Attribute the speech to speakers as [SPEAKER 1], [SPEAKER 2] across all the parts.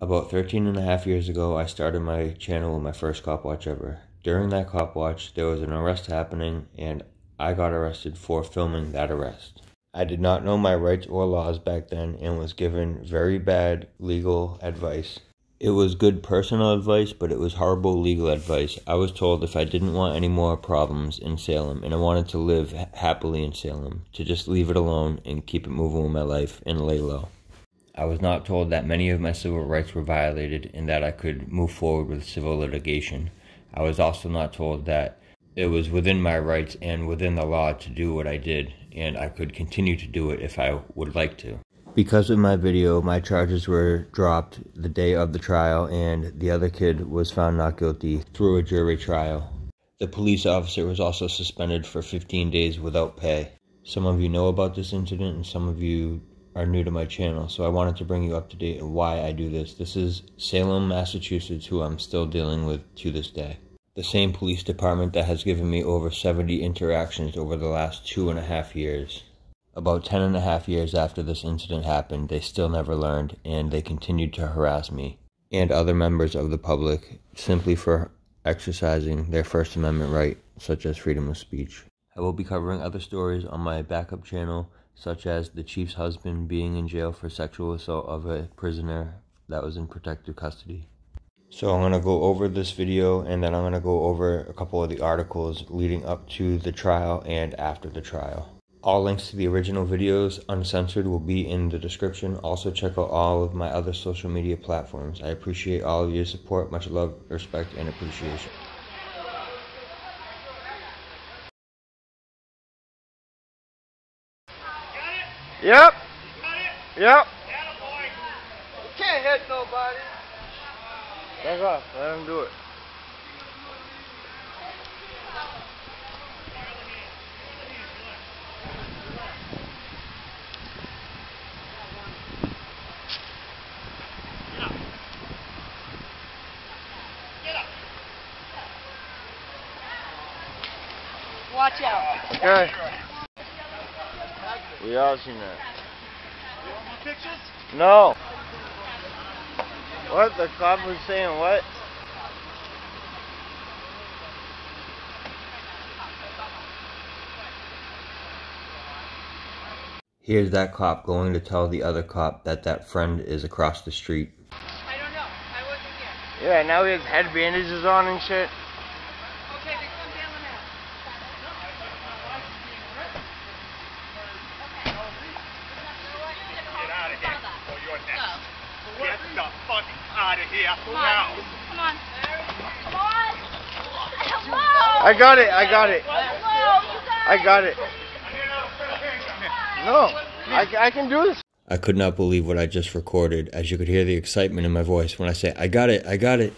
[SPEAKER 1] About 13.5 years ago, I started my channel with my first cop watch ever. During that cop watch, there was an arrest happening, and I got arrested for filming that arrest. I did not know my rights or laws back then and was given very bad legal advice. It was good personal advice, but it was horrible legal advice. I was told if I didn't want any more problems in Salem and I wanted to live happily in Salem, to just leave it alone and keep it moving with my life and lay low. I was not told that many of my civil rights were violated and that I could move forward with civil litigation. I was also not told that it was within my rights and within the law to do what I did, and I could continue to do it if I would like to. Because of my video, my charges were dropped the day of the trial, and the other kid was found not guilty through a jury trial. The police officer was also suspended for 15 days without pay. Some of you know about this incident, and some of you are new to my channel, so I wanted to bring you up to date on why I do this. This is Salem, Massachusetts, who I'm still dealing with to this day. The same police department that has given me over 70 interactions over the last 2.5 years. About 10.5 years after this incident happened, they still never learned, and they continued to harass me and other members of the public simply for exercising their First Amendment right, such as freedom of speech. I will be covering other stories on my backup channel, such as the chief's husband being in jail for sexual assault of a prisoner that was in protective custody. So I'm going to go over this video, and then I'm going to go over a couple of the articles leading up to the trial and after the trial. All links to the original videos, uncensored, will be in the description. Also check out all of my other social media platforms. I appreciate all of your support. Much love, respect, and appreciation.
[SPEAKER 2] Yep. Yep. You can't hit nobody. Back off. Let him do it.
[SPEAKER 3] Watch out.
[SPEAKER 2] Okay. We all seen that.
[SPEAKER 3] You want more pictures?
[SPEAKER 2] No. What? The cop was saying what?
[SPEAKER 1] Here's that cop going to tell the other cop that that friend is across the street.
[SPEAKER 3] I don't know. I wasn't here.
[SPEAKER 2] Yeah, now he has head bandages on and shit.
[SPEAKER 3] Okay, then come down the now.
[SPEAKER 4] Get out of here, or you're next. Get the fuck out of here now.
[SPEAKER 3] Come on. Come on. Hello.
[SPEAKER 2] I got it. I got it.
[SPEAKER 3] Hello, you guys.
[SPEAKER 2] I got it. No, I can do this.
[SPEAKER 1] I could not believe what I just recorded, as you could hear the excitement in my voice when I say, I got it, I got it.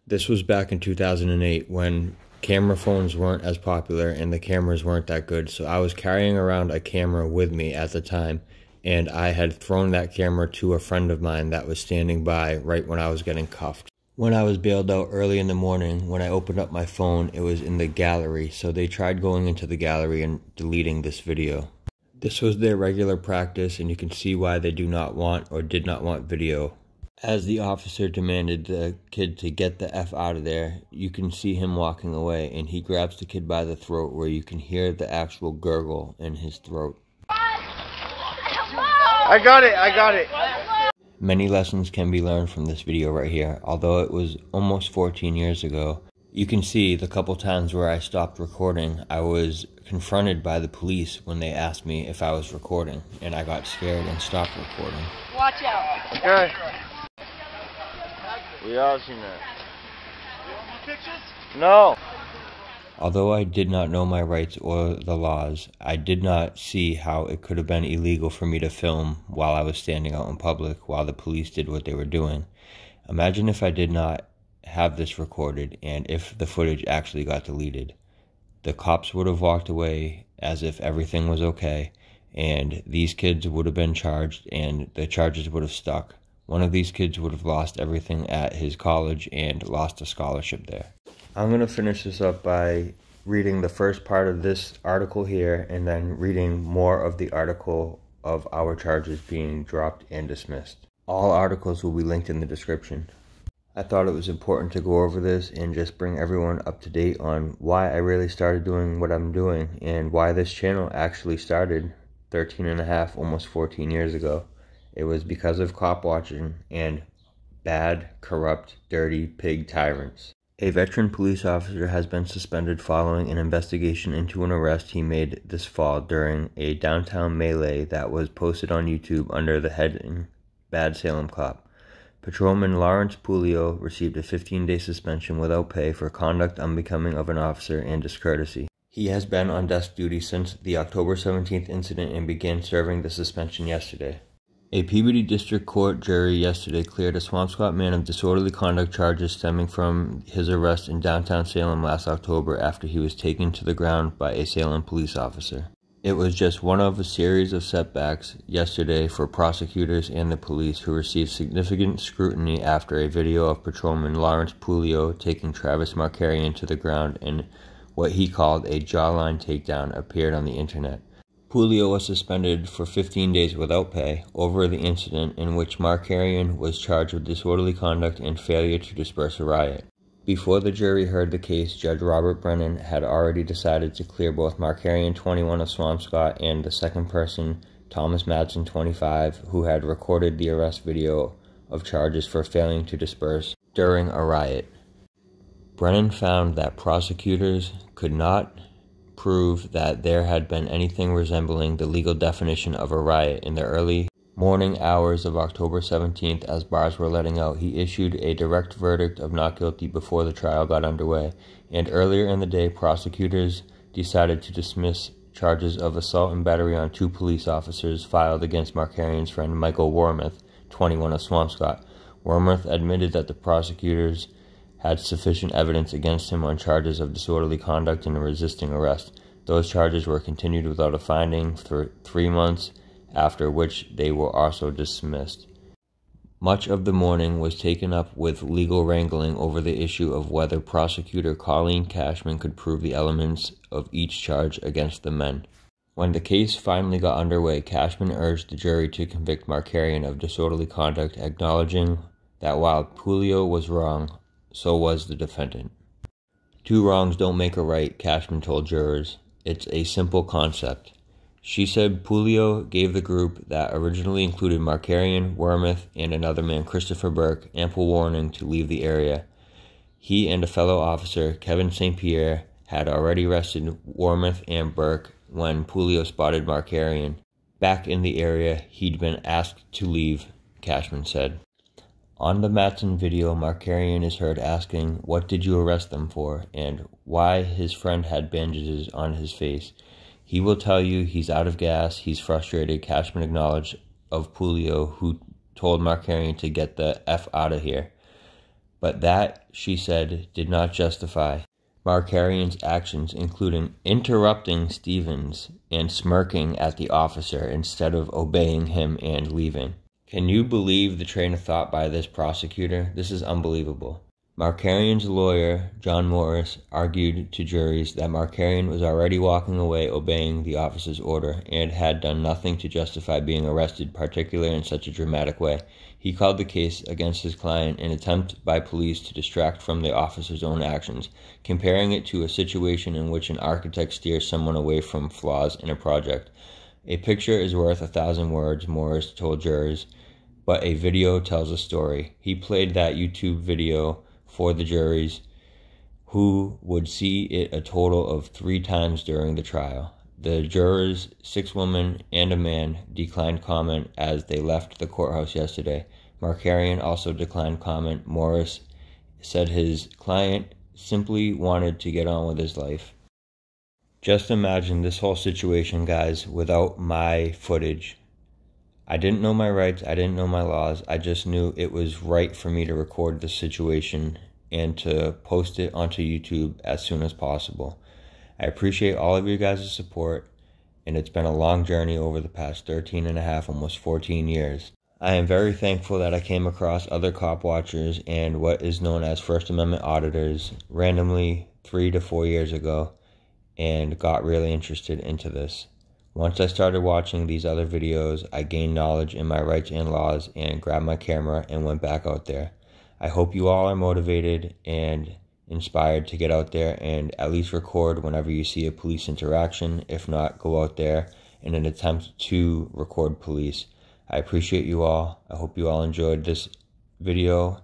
[SPEAKER 1] This was back in 2008 when camera phones weren't as popular and the cameras weren't that good, so I was carrying around a camera with me at the time, and I had thrown that camera to a friend of mine that was standing by right when I was getting cuffed. When I was bailed out early in the morning, when I opened up my phone, it was in the gallery, so they tried going into the gallery and deleting this video. This was their regular practice, and you can see why they do not want or did not want video. As the officer demanded the kid to get the F out of there, you can see him walking away, and he grabs the kid by the throat where you can hear the actual gurgle in his throat.
[SPEAKER 2] I got it. I got it.
[SPEAKER 1] Many lessons can be learned from this video right here. Although it was almost 14 years ago, you can see the couple times where I stopped recording, I was confronted by the police when they asked me if I was recording, and I got scared and stopped recording.
[SPEAKER 3] Watch out.
[SPEAKER 2] Okay. We all seen that.
[SPEAKER 4] You want more pictures?
[SPEAKER 2] No.
[SPEAKER 1] Although I did not know my rights or the laws, I did not see how it could have been illegal for me to film while I was standing out in public while the police did what they were doing. Imagine if I did not have this recorded and if the footage actually got deleted. The cops would have walked away as if everything was okay, and these kids would have been charged and the charges would have stuck. One of these kids would have lost everything at his college and lost a scholarship there. I'm going to finish this up by reading the first part of this article here and then reading more of the article of our charges being dropped and dismissed. All articles will be linked in the description. I thought it was important to go over this and just bring everyone up to date on why I really started doing what I'm doing and why this channel actually started 13 and a half, almost 14 years ago. It was because of cop watching and bad, corrupt, dirty pig tyrants. A veteran police officer has been suspended following an investigation into an arrest he made this fall during a downtown melee that was posted on YouTube under the heading Bad Salem Cop. Patrolman Lawrence Puleo received a 15-day suspension without pay for conduct unbecoming of an officer and discourtesy. He has been on desk duty since the October 17th incident and began serving the suspension yesterday. A Peabody District Court jury yesterday cleared a Swampscott man of disorderly conduct charges stemming from his arrest in downtown Salem last October after he was taken to the ground by a Salem police officer. It was just one of a series of setbacks yesterday for prosecutors and the police, who received significant scrutiny after a video of Patrolman Lawrence Puleo taking Travis Markarian to the ground in what he called a jawline takedown appeared on the internet. Puleo was suspended for 15 days without pay over the incident in which Markarian was charged with disorderly conduct and failure to disperse a riot. Before the jury heard the case, Judge Robert Brennan had already decided to clear both Markarian, 21 of Swampscott, and the second person, Thomas Madsen, 25, who had recorded the arrest video, of charges for failing to disperse during a riot. Brennan found that prosecutors could not prove that there had been anything resembling the legal definition of a riot in the early morning hours of October 17th as bars were letting out. He issued a direct verdict of not guilty before the trial got underway, and earlier in the day, prosecutors decided to dismiss charges of assault and battery on 2 police officers filed against Markarian's friend Michael Wormuth, 21 of Swampscott. Wormuth admitted that the prosecutors had sufficient evidence against him on charges of disorderly conduct and resisting arrest. Those charges were continued without a finding for 3 months, after which they were also dismissed. Much of the morning was taken up with legal wrangling over the issue of whether prosecutor Colleen Cashman could prove the elements of each charge against the men. When the case finally got underway, Cashman urged the jury to convict Markarian of disorderly conduct, acknowledging that while Puleo was wrong, so was the defendant. 2 wrongs don't make a right, Cashman told jurors. It's a simple concept. She said Puleo gave the group that originally included Markarian, Wormuth, and another man, Christopher Burke, ample warning to leave the area. He and a fellow officer, Kevin St. Pierre, had already arrested Wormuth and Burke when Puleo spotted Markarian. Back in the area, he'd been asked to leave, Cashman said. On the Madsen video, Markarian is heard asking, "What did you arrest them for?" and why his friend had bandages on his face. He will tell you he's out of gas, he's frustrated, Cashman acknowledged of Puleo, who told Markarian to get the F out of here. But that, she said, did not justify Markarian's actions, including interrupting Stevens and smirking at the officer instead of obeying him and leaving. Can you believe the train of thought by this prosecutor? This is unbelievable. Markarian's lawyer, John Morris, argued to juries that Markarian was already walking away obeying the officer's order and had done nothing to justify being arrested, particularly in such a dramatic way. He called the case against his client an attempt by police to distract from the officer's own actions, comparing it to a situation in which an architect steers someone away from flaws in a project. A picture is worth 1,000 words, Morris told jurors, but a video tells a story. He played that YouTube video for the juries, who would see it a total of 3 times during the trial. The jurors, 6 women and a man, declined comment as they left the courthouse yesterday. Markarian also declined comment. Morris said his client simply wanted to get on with his life. Just imagine this whole situation, guys, without my footage. I didn't know my rights, I didn't know my laws, I just knew it was right for me to record this situation and to post it onto YouTube as soon as possible. I appreciate all of you guys' support, and it's been a long journey over the past 13 and a half, almost 14 years. I am very thankful that I came across other cop watchers and what is known as First Amendment auditors randomly 3 to 4 years ago and got really interested into this. Once I started watching these other videos, I gained knowledge in my rights and laws and grabbed my camera and went back out there. I hope you all are motivated and inspired to get out there and at least record whenever you see a police interaction. If not, go out there in an attempt to record police. I appreciate you all. I hope you all enjoyed this video.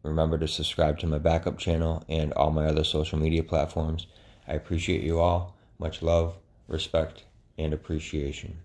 [SPEAKER 1] Remember to subscribe to my backup channel and all my other social media platforms. I appreciate you all. Much love, respect, and appreciation.